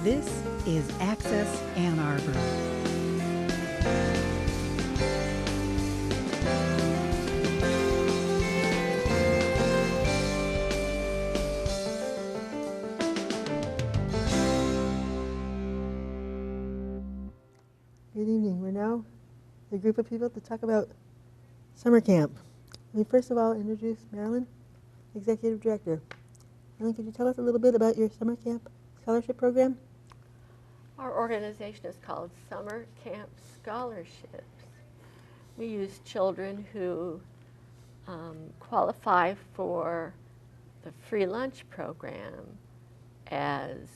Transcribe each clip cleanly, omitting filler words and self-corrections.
This is Access Ann Arbor. Good evening. We're now a group of people to talk about summer camp. Let me first of all introduce Marilyn, Executive Director. Marilyn, could you tell us a little bit about your summer camp scholarship program? Our organization is called Summer Camp Scholarships. We use children who qualify for the free lunch program and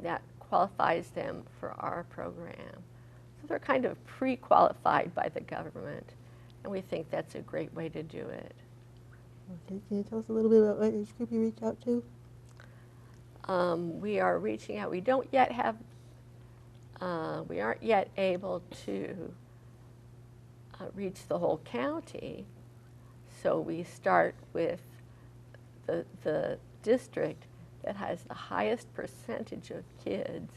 that qualifies them for our program. So they're kind of pre-qualified by the government, and we think that's a great way to do it. Okay, can you tell us a little bit about what age group you reach out to? We are reaching out. We don't yet have, we aren't yet able to reach the whole county, so we start with the district that has the highest percentage of kids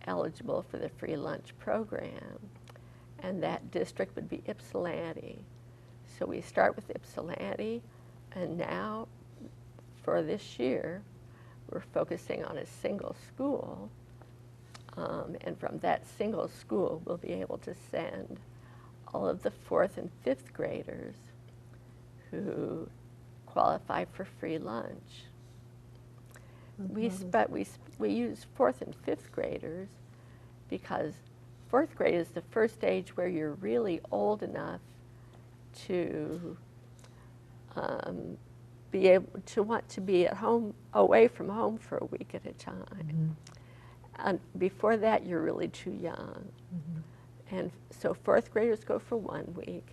eligible for the free lunch program, and that district would be Ypsilanti. So we start with Ypsilanti, and now for this year we're focusing on a single school, and from that single school we'll be able to send all of the 4th and 5th graders who qualify for free lunch. We use 4th and 5th graders because 4th grade is the first age where you're really old enough to be able to want to be at home, away from home for a week at a time. Mm-hmm. And before that, you're really too young. Mm-hmm. And so 4th graders go for 1 week,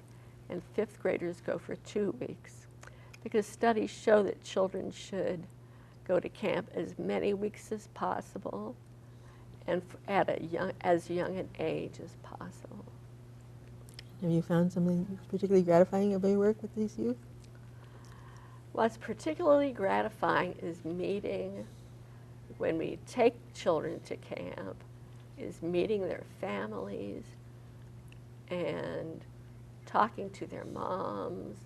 and 5th graders go for 2 weeks, because studies show that children should go to camp as many weeks as possible and at as young an age as possible. Have you found something particularly gratifying about your work with these youth? What's particularly gratifying is meeting, when we take children to camp, is meeting their families and talking to their moms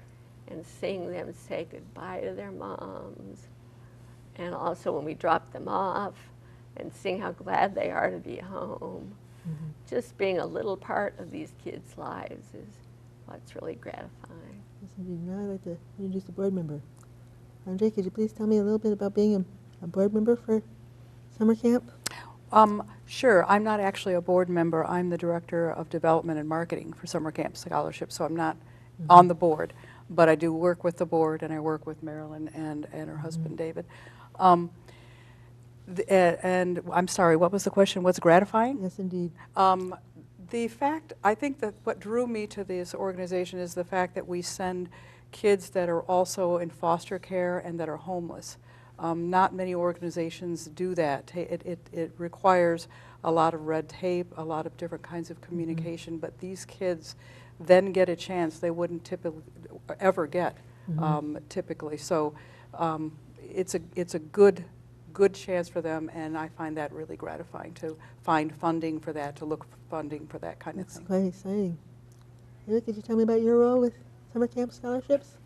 and seeing them say goodbye to their moms. And also when we drop them off and seeing how glad they are to be home. Mm-hmm. Just being a little part of these kids' lives is what's really gratifying. Yes, indeed. Now I'd like to introduce a board member. Andre, could you please tell me a little bit about being a board member for summer camp? Sure. I'm not actually a board member. I'm the Director of Development and Marketing for Summer Camp Scholarship, so I'm not on the board. But I do work with the board, and I work with Marilyn and her husband, David. And I'm sorry, what was the question? What's gratifying? Yes, indeed. The fact, I think that what drew me to this organization is the fact that we send kids that are also in foster care and that are homeless. Not many organizations do that. It requires a lot of red tape, a lot of different kinds of communication, but these kids then get a chance they wouldn't typically ever get, typically. So it's a good chance for them, and I find that really gratifying to find funding for that, to look for funding for that kind of thing. That's quite exciting. Eric, could you tell me about your role with summer camp scholarships?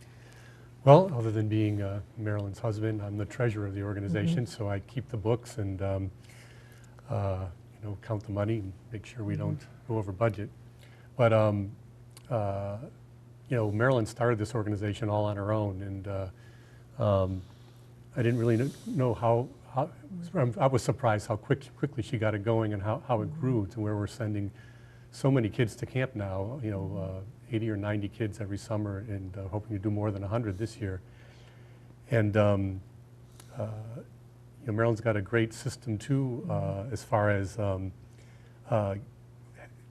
Well, other than being Marilyn's husband, I'm the treasurer of the organization, so I keep the books and count the money and make sure we don't go over budget. But Marilyn started this organization all on her own, and I didn't really know how I was surprised how quickly she got it going and how it grew to where we're sending so many kids to camp now, 80 or 90 kids every summer, and hoping to do more than 100 this year. And Maryland's got a great system too, as far as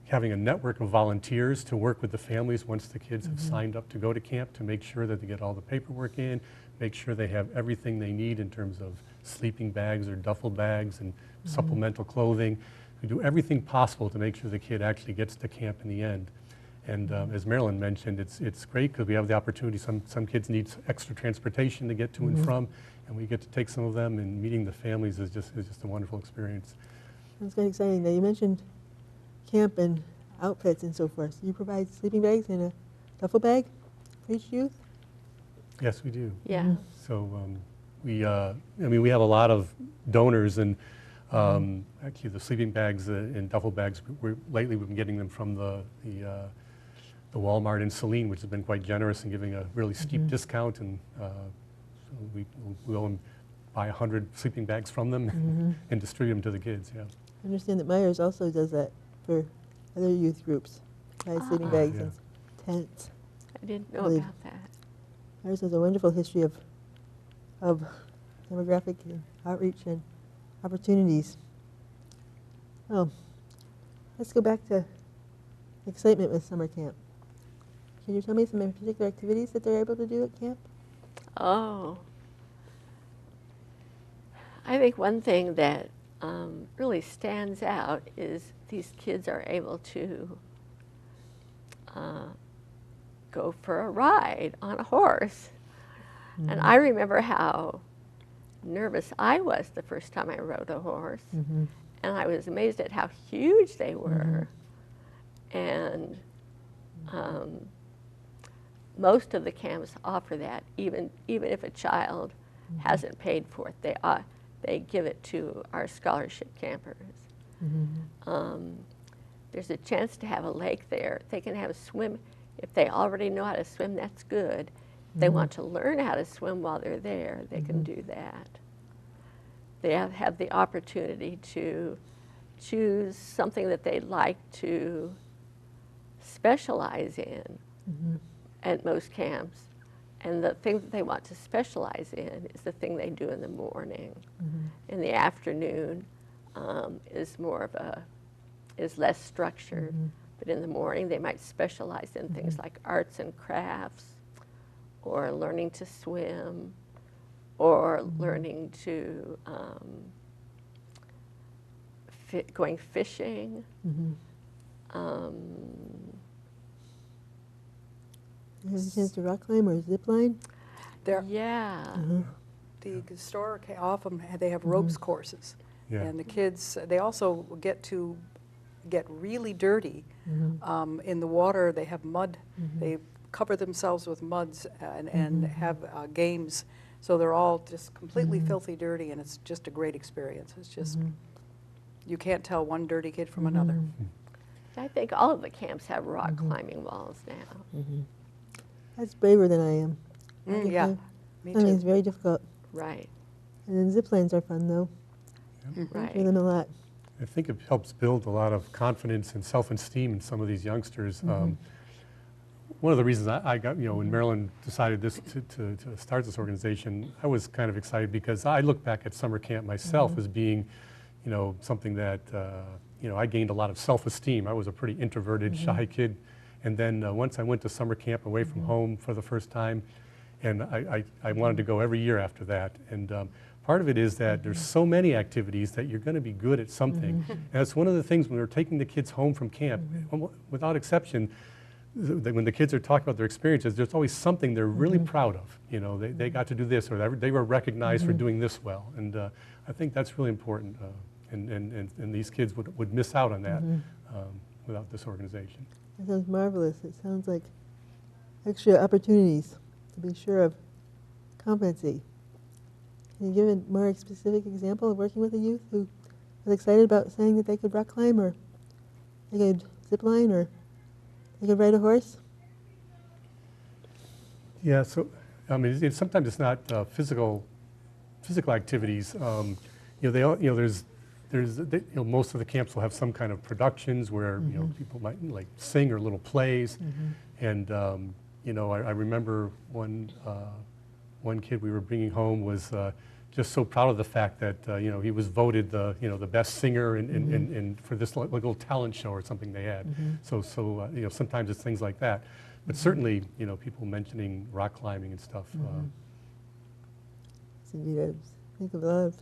having a network of volunteers to work with the families once the kids have signed up to go to camp, to make sure that they get all the paperwork in, make sure they have everything they need in terms of sleeping bags or duffel bags and supplemental clothing. We do everything possible to make sure the kid actually gets to camp in the end. And as Marilyn mentioned, it's great because we have the opportunity. Some kids need extra transportation to get to and from, and we get to take some of them, and meeting the families is just a wonderful experience. Sounds quite exciting. Now, you mentioned camp and outfits and so forth. So you provide sleeping bags and a duffel bag for each youth? Yes, we do. Yeah. So we have a lot of donors, and actually the sleeping bags and duffel bags, lately we've been getting them from the Walmart in Saline, which has been quite generous in giving a really steep discount, and so we'll buy 100 sleeping bags from them and distribute them to the kids, yeah. I understand that Myers also does that for other youth groups, buy sleeping bags Yeah. and tents. I didn't know Believe- about that. Myers has a wonderful history of demographic and outreach and opportunities. Oh, let's go back to excitement with summer camp. Can you tell me some particular activities that they're able to do at camp? Oh. I think one thing that really stands out is these kids are able to go for a ride on a horse. And I remember how nervous I was the first time I rode a horse. And I was amazed at how huge they were. And most of the camps offer that, even if a child hasn't paid for it, they give it to our scholarship campers. There's a chance to have a lake there. They can have a swim. If they already know how to swim, that's good. If they want to learn how to swim while they're there, they can do that. They have the opportunity to choose something that they'd like to specialize in at most camps. And the thing that they want to specialize in is the thing they do in the morning. In the afternoon is less structured. But in the morning, they might specialize in things like arts and crafts, or learning to swim, or learning to going fishing. You have a chance to rock climb or zip line? Yeah. The store often they have ropes courses, Yeah. and the kids, they also get to get really dirty in the water. They have mud. They cover themselves with muds and have games. So they're all just completely filthy dirty, and it's just a great experience. It's just, you can't tell one dirty kid from another. I think all of the camps have rock climbing walls now. That's braver than I am. Yeah, me I mean, it's too. very difficult. Right, And then zip lines are fun, though. I enjoy right. them a lot. I think it helps build a lot of confidence and self-esteem in some of these youngsters. One of the reasons I got, when Marilyn decided to start this organization, I was kind of excited because I look back at summer camp myself as being, something that, I gained a lot of self-esteem. I was a pretty introverted, shy kid. And then once I went to summer camp away from home for the first time, and I wanted to go every year after that. And part of it is that there's so many activities that you're going to be good at something. And it's one of the things when we're taking the kids home from camp, without exception, when the kids are talking about their experiences, there's always something they're really proud of. They got to do this, or they were recognized for doing this well. And I think that's really important. And these kids would miss out on that without this organization. That sounds marvelous. It sounds like extra opportunities to be sure of competency. Can you give a more specific example of working with a youth who was excited about saying that they could rock climb, or they could zip line, or they could ride a horse? Yeah, so I mean, sometimes it's not physical activities. Most of the camps will have some kind of productions where people might like sing or little plays, and I remember one kid we were bringing home was just so proud of the fact that he was voted the best singer in for this little talent show or something they had. So sometimes it's things like that, but certainly people mentioning rock climbing and stuff. Yes, indeed. I think of a lot of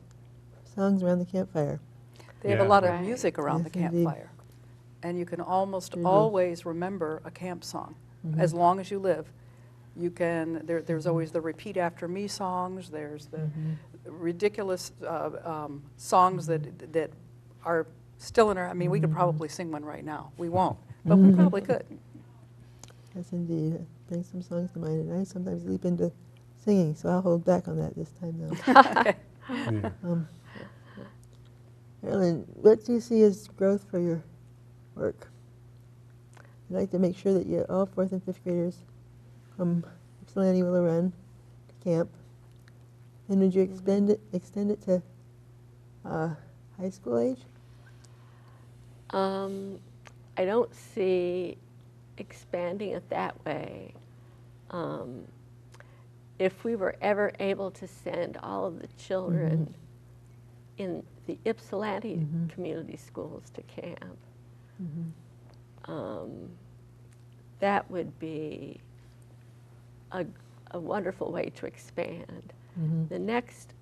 songs around the campfire. They have a Yeah. lot of Right. music around the Yes, indeed. campfire. And you can almost Very good. always remember a camp song. As long as you live, you can, there's always the repeat after me songs, there's the ridiculous songs that are still in our, I mean, we could probably sing one right now. We won't, but we probably could. Yes, indeed. It brings some songs to mind, and I sometimes leap into singing, so I'll hold back on that this time now. Yeah. Marilyn, what do you see as growth for your work? I'd like to make sure that all 4th and 5th graders from Ypsilanti will run to camp. And would you extend it to high school age? I don't see expanding it that way. If we were ever able to send all of the children in the Ypsilanti community schools to camp, that would be a wonderful way to expand. The next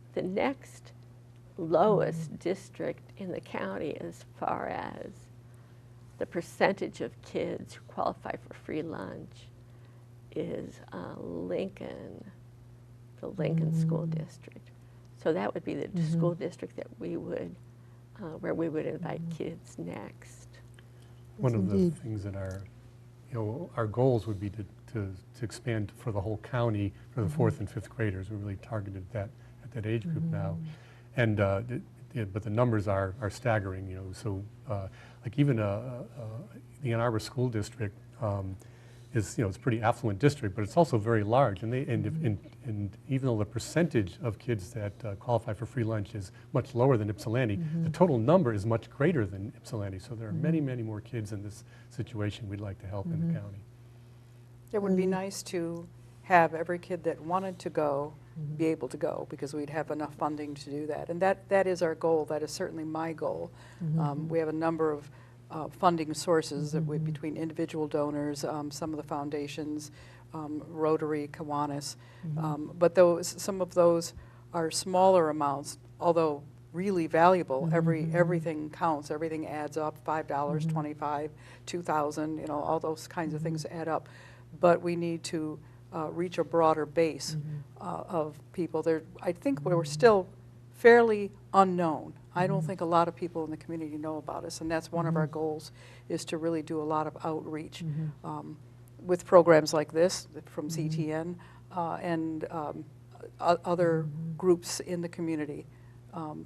lowest district in the county as far as the percentage of kids who qualify for free lunch is Lincoln, the Lincoln School District. So that would be the school district that we would, where we would invite kids next. One of the things that our goals would be to expand for the whole county for the 4th and 5th graders. We really targeted that at that age group now, and but the numbers are staggering. So like even the Ann Arbor School District is it's a pretty affluent district, but it's also very large, and even though the percentage of kids that qualify for free lunch is much lower than Ypsilanti, the total number is much greater than Ypsilanti. So there are many more kids in this situation we'd like to help in the county. It would be nice to have every kid that wanted to go be able to go, because we'd have enough funding to do that. And that is our goal. That is certainly my goal. We have a number of funding sources that between individual donors, some of the foundations, Rotary, Kiwanis, but some of those are smaller amounts, although really valuable. Everything counts. Everything adds up. $5, $25, $2,000. All those kinds of things add up. But we need to reach a broader base of people. I think we're still fairly unknown. I don't think a lot of people in the community know about us, and that's one of our goals, is to really do a lot of outreach with programs like this from CTN and other groups in the community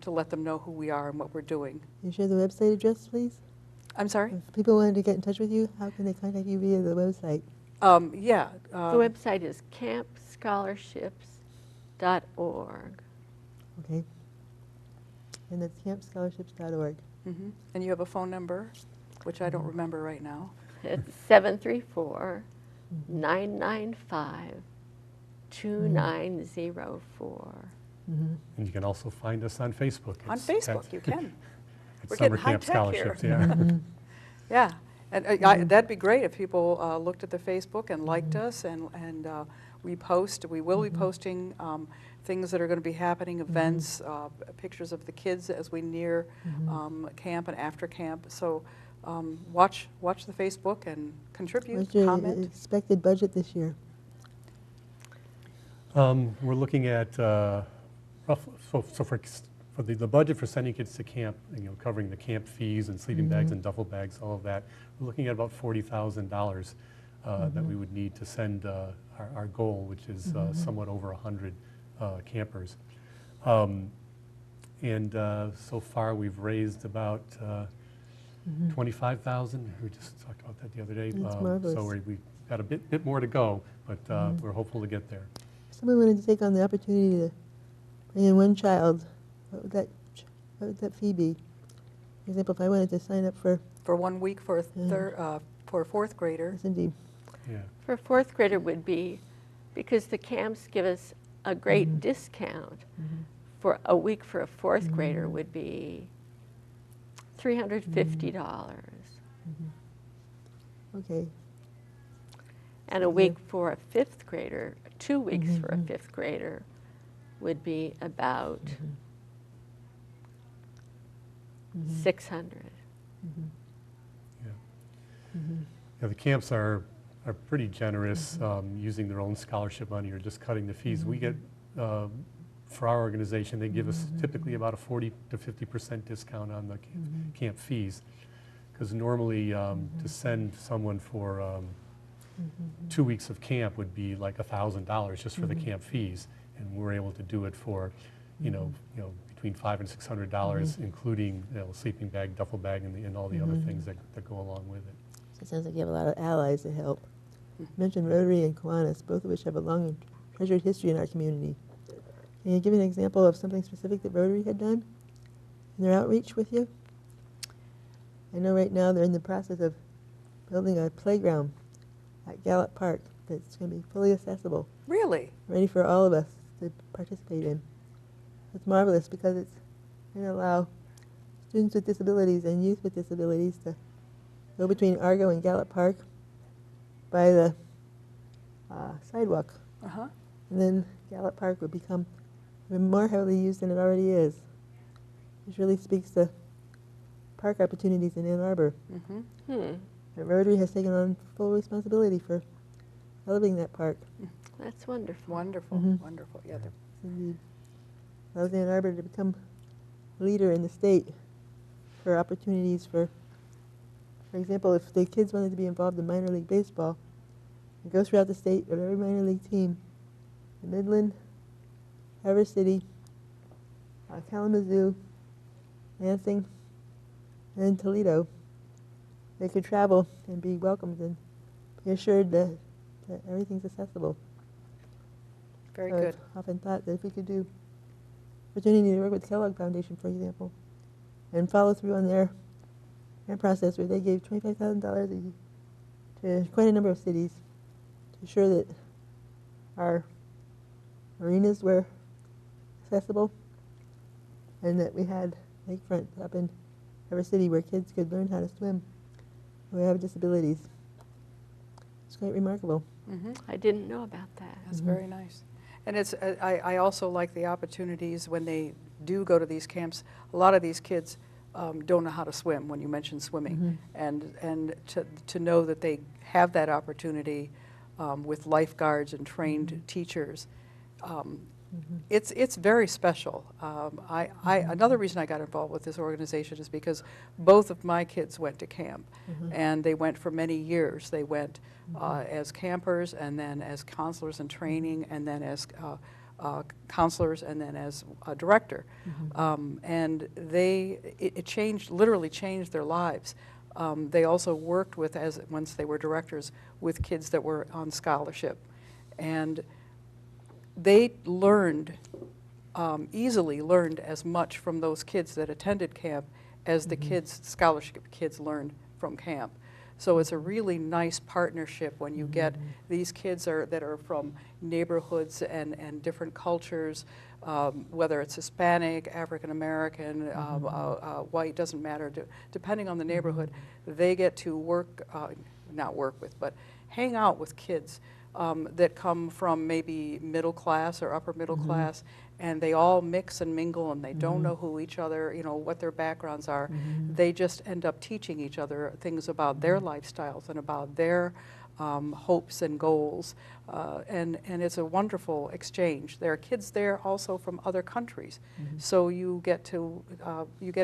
to let them know who we are and what we're doing. Can you share the website address, please? I'm sorry? If people wanted to get in touch with you, how can they contact you via the website? Yeah. The website is campscholarships.org. Okay. And that's campscholarships.org. And you have a phone number, which I don't remember right now. It's 734-995-2904. And you can also find us on Facebook. On Facebook, you can. It's We're Summer getting Camp high-tech here. Scholarships, yeah. Yeah, and that'd be great if people looked at the Facebook and liked us, and we will be posting things that are going to be happening, events, pictures of the kids as we near camp and after camp. So watch the Facebook and contribute, What's your comment. expected budget this year? We're looking at roughly, so for the budget for sending kids to camp, covering the camp fees and sleeping bags and duffel bags, all of that, we're looking at about $40,000 that we would need to send our goal, which is somewhat over 100 campers. And so far we've raised about 25,000. We just talked about that the other day. That's marvelous. So we've got a bit more to go, but we're hopeful to get there. If someone wanted to take on the opportunity to bring in one child, what would that fee be? For example, if I wanted to sign up for 1 week for a fourth grader. yes, indeed. Yeah. For a fourth grader would be, because the camps give us a great discount, for a week for a fourth grader would be $350. Okay. And a week for a fifth grader, 2 weeks for a fifth grader would be about 600. Yeah, the camps are pretty generous, using their own scholarship money or just cutting the fees. We get for our organization, they give us typically about a 40 to 50% discount on the camp fees. Because normally to send someone for 2 weeks of camp would be like $1,000 just for the camp fees, and we're able to do it for, you know, between $500 and $600, including sleeping bag, duffel bag, and all the other things that go along with it. So it sounds like you have a lot of allies to help. You mentioned Rotary and Kiwanis, both of which have a long and treasured history in our community. Can you give an example of something specific that Rotary had done in their outreach with you? I know right now they're in the process of building a playground at Gallup Park that's going to be fully accessible, Really? ready for all of us to participate in. It's marvelous because it's going to allow students with disabilities and youth with disabilities to go between Argo and Gallup Park by the sidewalk. Uh-huh. And then Gallup Park would become even more heavily used than it already is. Which really speaks to park opportunities in Ann Arbor. Hmm. The Rotary has taken on full responsibility for developing that park. That's wonderful. Wonderful, Mhm. wonderful. Yeah, they're Indeed. Allows Ann Arbor to become a leader in the state for opportunities for example, if the kids wanted to be involved in minor league baseball, and go throughout the state with every minor league team, in Midland, Traverse City, Kalamazoo, Lansing, and Toledo, they could travel and be welcomed and be assured that everything's accessible. very So good. I've often thought that if we could do opportunity to work with Kellogg Foundation, for example, and follow through on their process where they gave $25,000 to quite a number of cities to ensure that our marinas were accessible and that we had lakefront up in every city where kids could learn how to swim who have disabilities. It's quite remarkable. I didn't know about that. That's very nice. And it's, I also like the opportunities when they do go to these camps. A lot of these kids don't know how to swim when you mention swimming. And to know that they have that opportunity with lifeguards and trained teachers, it's very special. Another reason I got involved with this organization is because both of my kids went to camp, and they went for many years. They went as campers, and then as counselors in training, and then as counselors, and then as a director. And it changed, literally changed their lives. They also worked with, once they were directors, with kids that were on scholarship. And they learned, easily learned as much from those kids that attended camp as the kids, scholarship kids, learned from camp. So it's a really nice partnership when you get these kids that are from neighborhoods and different cultures, whether it's Hispanic, African American, white, doesn't matter. Depending on the neighborhood, they get to work, not work with, but hang out with kids that come from maybe middle class or upper middle class, and they all mix and mingle, and they don't know who each other, what their backgrounds are. They just end up teaching each other things about their lifestyles and about their hopes and goals, and it's a wonderful exchange. There are kids there also from other countries, so you get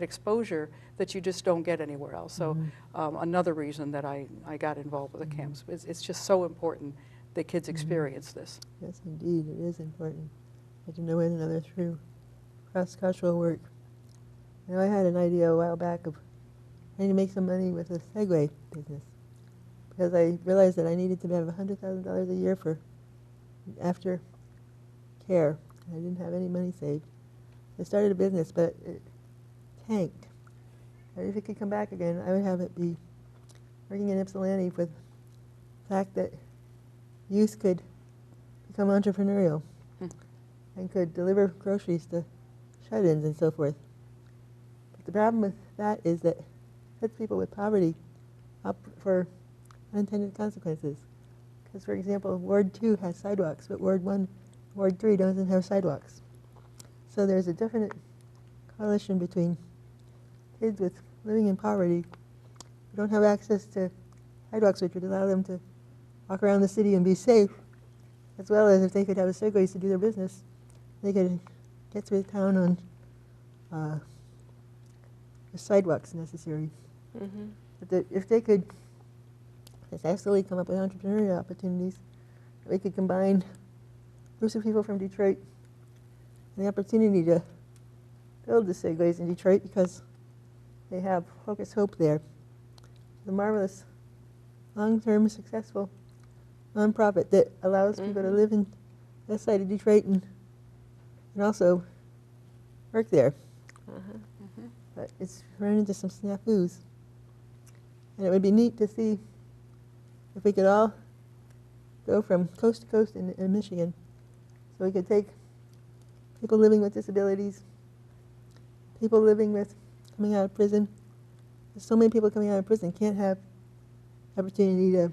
exposure that you just don't get anywhere else. So another reason that I got involved with the camps is it's just so important that kids experience this. Yes, indeed, it is important. Get to know one another through cross-cultural work. I had an idea a while back of trying to make some money with a Segway business, because I realized that I needed to have $100,000 a year for after care. I didn't have any money saved. I started a business, but it tanked. And if it could come back again, I would have it be working in Ypsilanti with the fact that youth could become entrepreneurial and could deliver groceries to shut-ins and so forth. But the problem with that is that it sets people with poverty up for unintended consequences. Because, for example, Ward 2 has sidewalks, but Ward 1, Ward 3 doesn't have sidewalks. So there's a definite correlation between kids with living in poverty who don't have access to sidewalks, which would allow them to walk around the city and be safe, as well as if they could have a Segways to do their business, they could gets with the town on the sidewalks necessary. Mm-hmm. But if they could successfully come up with entrepreneurial opportunities, we could combine groups of people from Detroit and the opportunity to build the segways in Detroit because they have Focus Hope there. The marvelous, long-term, successful nonprofit that allows people to live in that side of Detroit and also work there. Uh-huh. But it's run into some snafus. And it would be neat to see if we could all go from coast to coast in Michigan. So we could take people living with disabilities, people living with coming out of prison. There's so many people coming out of prison can't have opportunity to,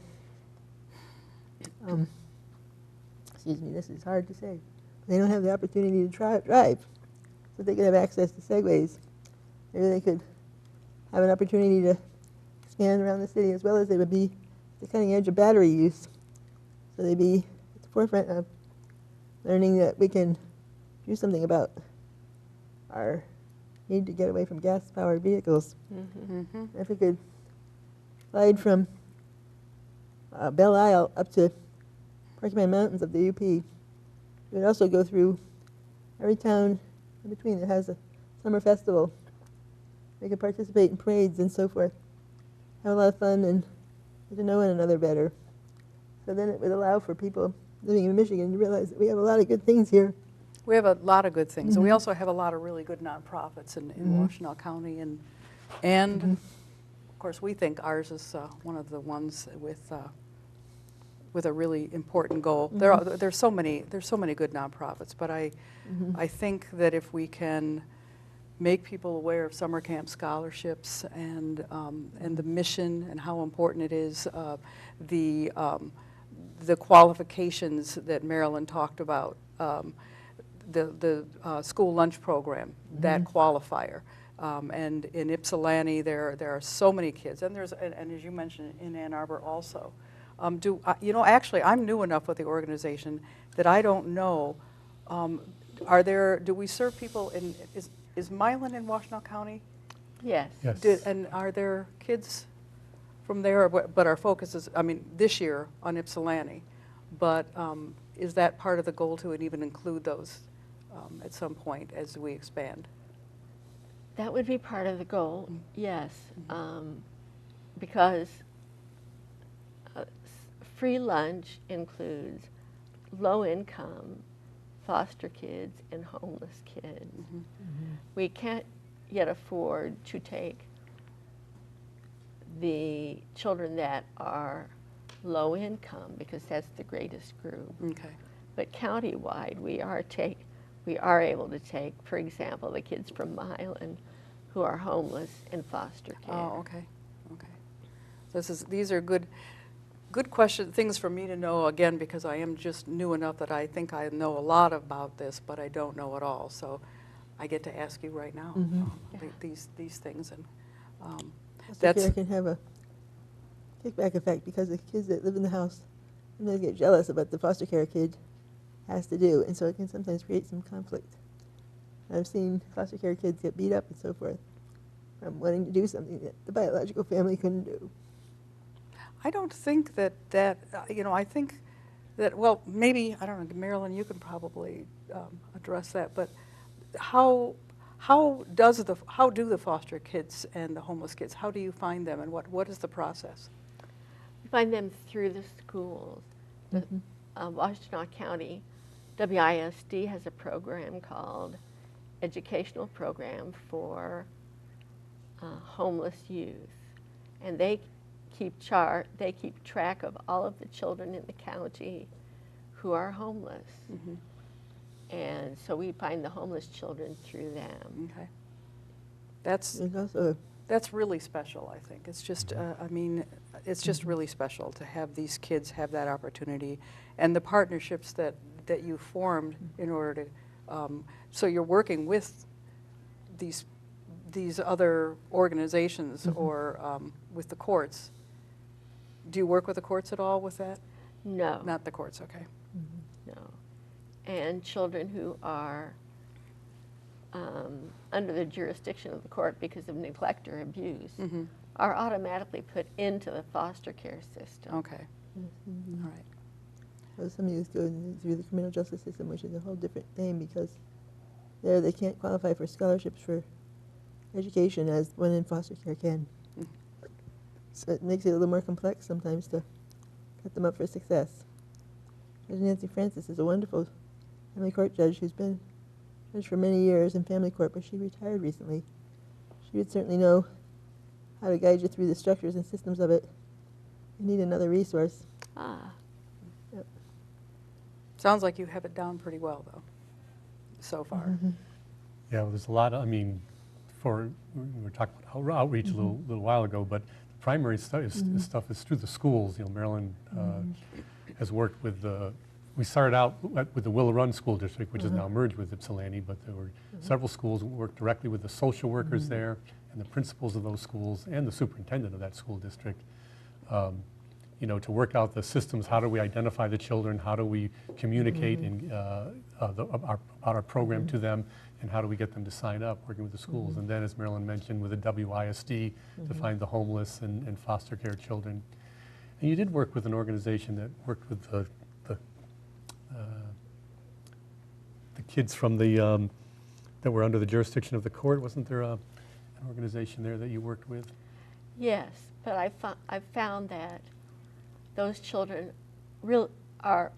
excuse me, this is hard to say. They don't have the opportunity to drive. So they could have access to segways. Maybe they could have an opportunity to expand around the city, as well as they would be the cutting edge of battery use. So they'd be at the forefront of learning that we can do something about our need to get away from gas-powered vehicles. Mm-hmm. If we could slide from Belle Isle up to Porcupine Mountains of the UP, we would also go through every town in between that has a summer festival. We could participate in parades and so forth, have a lot of fun, and get to know one another better. So then it would allow for people living in Michigan to realize that we have a lot of good things here. We have a lot of good things. And we Mhm. also have a lot of really good nonprofits in Washtenaw County. And of course, we think ours is one of the ones with a really important goal. There's so many good nonprofits, but I think that if we can make people aware of summer camp scholarships and the mission and how important it is, the qualifications that Marilyn talked about, the school lunch program, that qualifier. And in Ypsilanti, there are so many kids, and and as you mentioned, in Ann Arbor also. Actually, I'm new enough with the organization that I don't know. Do we serve people in? Is Milan in Washtenaw County? Yes. Yes. And are there kids from there? But our focus is, this year on Ypsilanti. But is that part of the goal to even include those at some point as we expand? That would be part of the goal, yes, because free lunch includes low-income foster kids and homeless kids. We can't yet afford to take the children that are low income because that's the greatest group. Okay. But countywide, we are able to take, for example, the kids from Milan who are homeless in foster care. Oh, okay. Okay. These are good question things for me to know, again, because I am just new enough that I think I know a lot about this, but I don't know it all. So I get to ask you right now these things, and Foster care can have a kickback effect because the kids that live in the house sometimes get jealous of what the foster care kid has to do, and so it can sometimes create some conflict. I've seen foster care kids get beat up and so forth from wanting to do something that the biological family couldn't do. I don't think that I think that, well, maybe, I don't know, Marilyn, you can probably address that, but how do the foster kids and the homeless kids, how do you find them, and what is the process? We find them through the schools. The Washtenaw County WISD has a program called Educational Program for Homeless Youth, and they keep track of all of the children in the county who are homeless. And so we find the homeless children through them. Okay. That's really special, I think. It's just, it's just really special to have these kids have that opportunity, and the partnerships that you formed in order to, so you're working with these other organizations or with the courts. Do you work with the courts at all with that? No. Not the courts, okay. No. And children who are under the jurisdiction of the court because of neglect or abuse Mm-hmm. are automatically put into the foster care system. Okay. Yes, indeed. All right. Well, some youth go through the criminal justice system, which is a whole different thing because there they can't qualify for scholarships for education as one in foster care can. Mhm. So it makes it a little more complex sometimes to set them up for success. Judge Nancy Francis is a wonderful family court judge who's been judge for many years in family court, but she retired recently. She would certainly know how to guide you through the structures and systems of it. You need another resource. Ah, Sounds like you have it down pretty well, though, so far. Mm-hmm. Yeah, well, there's a lot of, I mean, we were talking about outreach a little while ago, but the primary stuff is through the schools. You know, Maryland has worked with we started out with the Willow Run School District, which is now merged with Ypsilanti, but there were several schools that worked directly with the social workers there and the principals of those schools and the superintendent of that school district. You know, to work out the systems. How do we identify the children? How do we communicate about our program to them? And how do we get them to sign up, working with the schools? And then, as Marilyn mentioned, with the WISD to find the homeless and foster care children. And you did work with an organization that worked with the kids from the that were under the jurisdiction of the court. Wasn't there an organization there that you worked with? yes, but I've found that those children are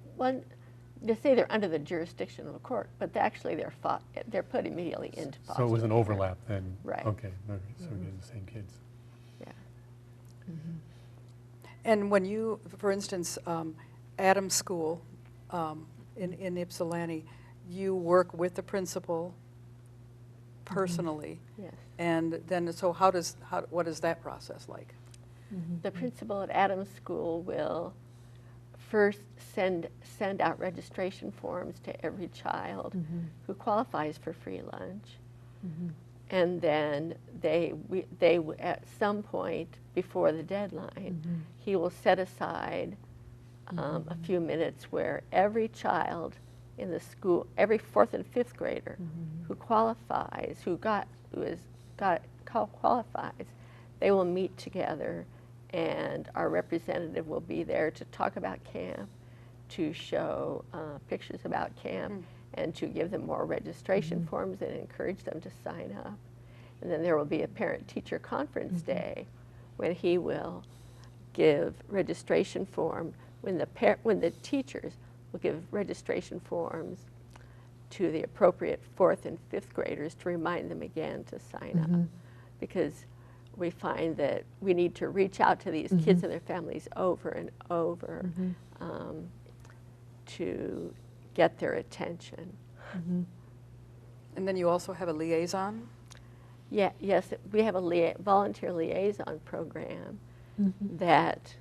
they say they're under the jurisdiction of the court, but actually they're put immediately into foster So it was an care. overlap then? Right. Okay, all right. So we're getting the same kids. Yeah. And when you, for instance, Adams School in Ypsilanti, you work with the principal personally, Yes. and then so what is that process like? The principal at Adams School will first send out registration forms to every child who qualifies for free lunch. And then at some point before the deadline, he will set aside a few minutes where every child in the school, every 4th and 5th grader who qualifies, qualifies, they will meet together, and our representative will be there to talk about camp, to show pictures about camp, and to give them more registration forms and encourage them to sign up. And then there will be a parent-teacher conference day when he will give registration form, when the teachers will give registration forms to the appropriate 4th and 5th graders to remind them again to sign up. Because we find that we need to reach out to these kids and their families over and over to get their attention. And then you also have a liaison? Yeah, yes, we have a volunteer liaison program that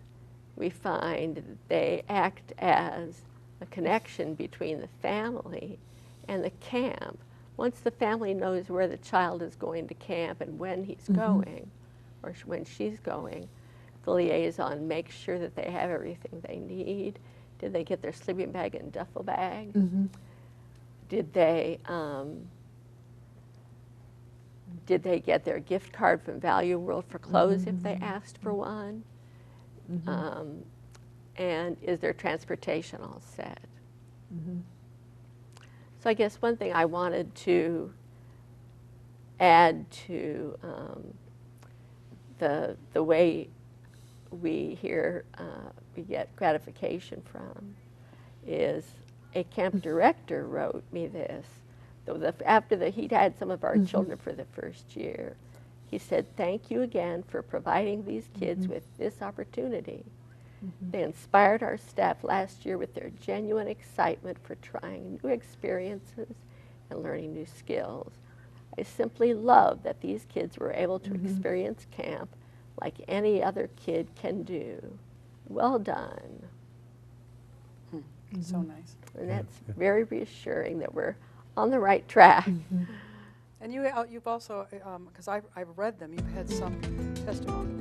we find they act as a connection between the family and the camp. Once the family knows where the child is going to camp and when he's going, or when she's going, the liaison makes sure that they have everything they need. Did they get their sleeping bag and duffel bag? Did they get their gift card from Value World for clothes if they asked for one? And is their transportation all set? So I guess one thing I wanted to add to the way we get gratification from is a camp director wrote me this. After he'd had some of our children for the first year, he said, "Thank you again for providing these kids with this opportunity. They inspired our staff last year with their genuine excitement for trying new experiences and learning new skills. I simply love that these kids were able to experience camp like any other kid can do. Well done." So nice. And that's very reassuring that we're on the right track. And you've also, because I've read them, you've had some testimony.